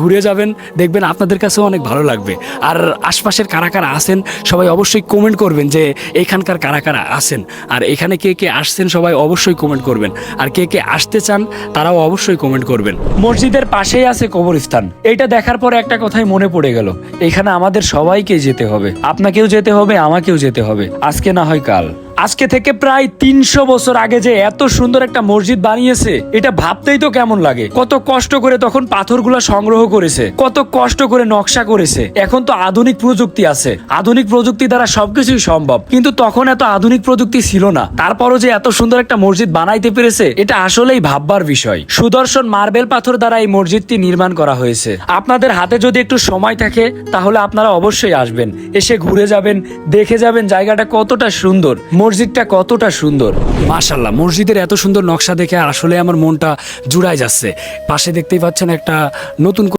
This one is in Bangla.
ঘুরে যাবেন, দেখবেন আপনাদের কাছেও অনেক ভালো লাগবে। আর আশপাশের কারা কারা আছেন সবাই অবশ্যই কমেন্ট করবেন যে এখানকার কারা কারা আছেন, আর এখানে কে কে আসছেন সবাই অবশ্যই কমেন্ট করবেন, আর কে কে আসতে চান তারাও অবশ্যই কমেন্ট করবেন। মসজিদের পাশেই আছে কবরস্থান। এটা দেখার পরে একটা কথাই মনে পড়ে গেল, এখানে আমাদের সবাইকে যেতে হবে, আপনাকেও যেতে হবে, আমাকেও যেতে হবে, আজকে না হয় কাল। আজকে থেকে প্রায় 300 বছর আগে যে এত সুন্দর একটা মসজিদ বানিয়েছে, এটা ভাবতেই তো কেমন লাগে। কত কষ্ট করে তখন পাথরগুলো সংগ্রহ করেছে, কত কষ্ট করে নকশা করেছে। এখন তো আধুনিক প্রযুক্তি আছে, আধুনিক প্রযুক্তি দ্বারা সবকিছুই সম্ভব, কিন্তু তখন এত আধুনিক প্রযুক্তি ছিল না। তারপরও যে এত সুন্দর একটা মসজিদ বানাইতে পেরেছে, এটা আসলেই ভাববার বিষয়। সুদর্শন মার্বেল পাথর দ্বারা এই মসজিদটি নির্মাণ করা হয়েছে। আপনাদের হাতে যদি একটু সময় থাকে তাহলে আপনারা অবশ্যই আসবেন, এসে ঘুরে যাবেন, দেখে যাবেন জায়গাটা কতটা সুন্দর, মসজিদটা কতটা সুন্দর। মাশাআল্লাহ, মসজিদের এত সুন্দর নকশা দেখে আসলে আমার মনটা জুড়ায় যাচ্ছে। পাশে দেখতেই পাচ্ছেন একটা নতুন